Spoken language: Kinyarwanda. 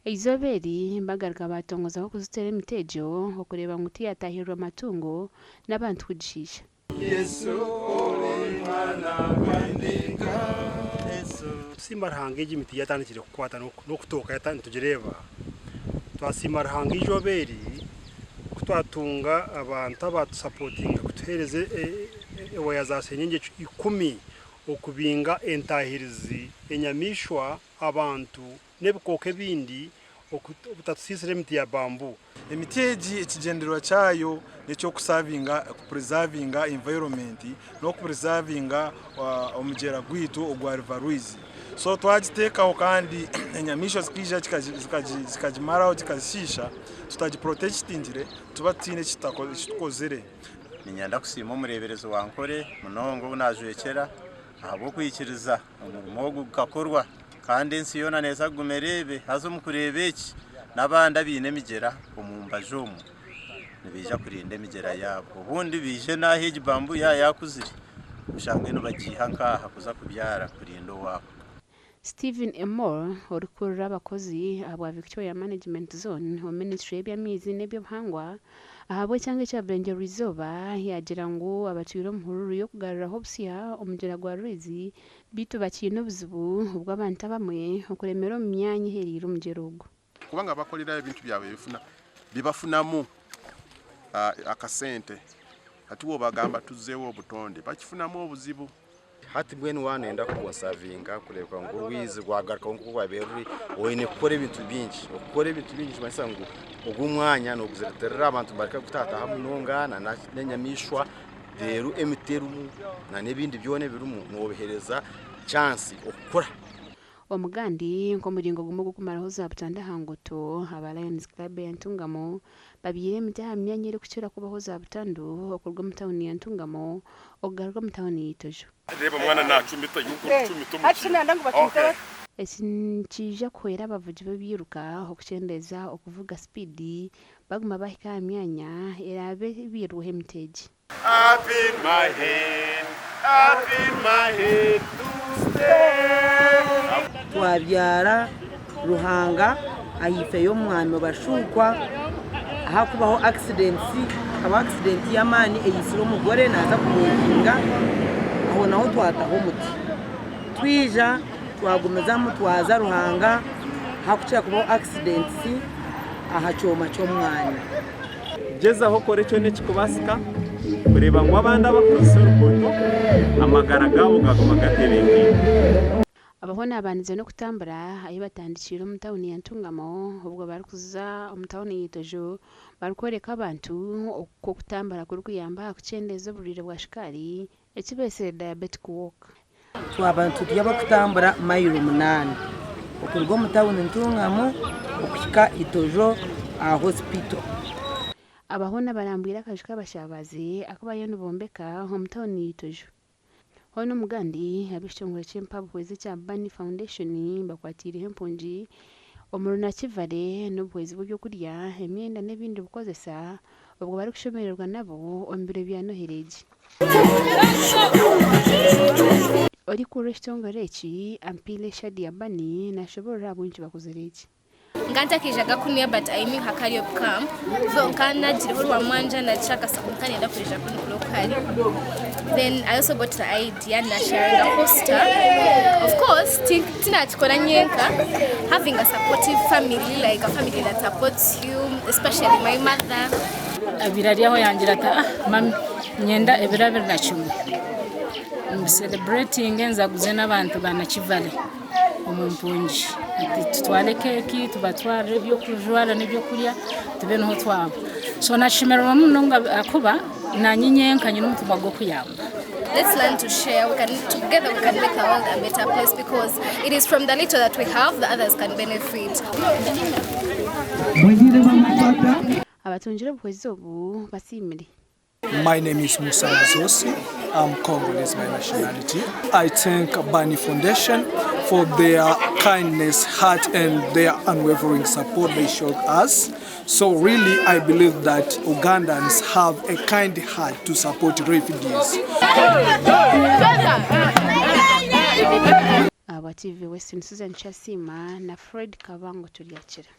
Izoberi mbagaruka batongozaho kuzitera imitejo okureba ngo utiyatahirwa amatungo n'abantu kugishisha. Yesu olimana kwandika Yesu simarhange imiti yatandikire kukwata no kutoka yatanditugereba twasimarhange ijoberi kutwatunga abantu abatusapotinga kutuhereze ewa za senyenge 10 okubinga entahirizi enyamishwa abantu nebikoke bindi okutatusisire emiti ya bambu. Emiteji ekigenderwa cyayo necyo kusavinga preservinga environment no preservinga omugera gwitu ogwa River Ruizi. So twagitekaho kandi enyamisho zikija zikajimaraho zikazishisha tutagiprotectingire tuba tine kitukozere. Ninyanda kusima umureberezo wankore munongo bunajwekera abo kwikiriza umurimo gukakorwa kandi nsiyona neza gumerebe hazo mukurebeki nabanda bine migera omumbajomu nibija kurinda migera yabo ubundi bije naho igibambu yakuzire ushange no bagiha nkaha kuza kubyara kurindo wabo. Stephen Emor orukurura abakozi aba Victoria Management Zone wa Ministry y'Amizi n'eby'obuhangwa ahabwe cyangwa cy'abrenge rizoba yagira ngo abatwiro muhururu yo kugarura hobsia omugera gwa Ruizi bitu bakino obuzibu ubw'abantu bamwe okuremera mu myanya iherira omugerogo kubanga bakolera ebintu byawe bibafunamu akasente ati wo bagamba tuzeewo obutonde bakifunamu obuzibu. Hati bwenu wanenda kukonsavinga kureba ngo Ruizi gwagaruka ngo kwaberuri oyine gukora ibintu byinshi masa ngo ugumwanya no kuzeterera abantu barika gutata hamunongana n'enyamishwa rero emiterumu na nebindi byone birumu nobehereza chance okukora. Omugandi nkomuringo gumo gukumaraho za butanda hangoto aba Lions Club ya Ntungamo babire mitaha myanyere kucira kubaho za butandu okurwa mutawuni ya Ntungamo ogarwa mutawuni yitojo. Reba mwana nacu mito yuko 10 Achina ndangu bakimutaba. Esinchija kwera bavuji babiruka okuchendeza okuvuga speed baguma bahika myanya erabe biruhe mteji. Up in my head to stay. Twabyara Ruhanga ayife yo mwami bashukwa hakubaho accident y'amani eyisiro mugore naza kumukinga aho naho twataho muti twija twagumeza mutwaza Ruhanga hakucya kubaho accident aha cyoma cyo mwanya geza aho kore cyo nekikubasika kureba ngo abandi abakoze urugoto amagara gabo gakoma gatebenge. Abahona abanize no kutambura ayo batandikira omutawuni ya Ntungamo ubwo barikuza omutawuni yitojo barikwereka abantu uko kutambura kuri kuyamba kucendeza oburire bwa shikari ekibese diabetic walk. Twabantu tuyaba kutambura mayiro 8 okurwa omutawuni Ntungamo okushika itojo a hospital. Abahona barambwira akashika bashabazi akabayo nubombeka omutawuni yitojo. Hono mugandi abishongora cy'empabwezi cya Bani Foundation bakwatira impunji omuruna kivale n'ubwezi bwo kurya emyenda n'ebindi bukozesa ubwo bari kushomererwa nabo ombire bya Nohereji. Ori ku restaurant eki ampile shadi ya Bani nashobora abunchi bakuzereji. Nganta kijaga kunia but I knew Hakari of camp. So nkana jiriburu wa mwanja na chaka sakunkani enda kuja kuni lokali. Then I also got the idea na sharing a poster. Of course, tina chikona nyenka having a supportive family, like a family that supports you, especially my mother. Abirari aho yangira ta mami nyenda ebirabiri na chumi. Celebrating enza kuzena abantu bana kivale. Omumpunji tutwale keki tubatware byo kujwara n'ibyo kurya tube no twabo so nashimera munonga akuba nanyinyenka nyine umutima gwo kuyamba. Let's learn to share. Together we can make the world a better place because it is from the little that we have that others can benefit. Abatunjire bwezi obu basimire. My name is Musa Zosi. I'm Congolese by nationality. I thank Bani Foundation for their kindness, heart, and their unwavering support they showed us. So really, I believe that Ugandans have a kind heart to support refugees. wa TV Western Susan Chasima na Fred Kabango tulyakira.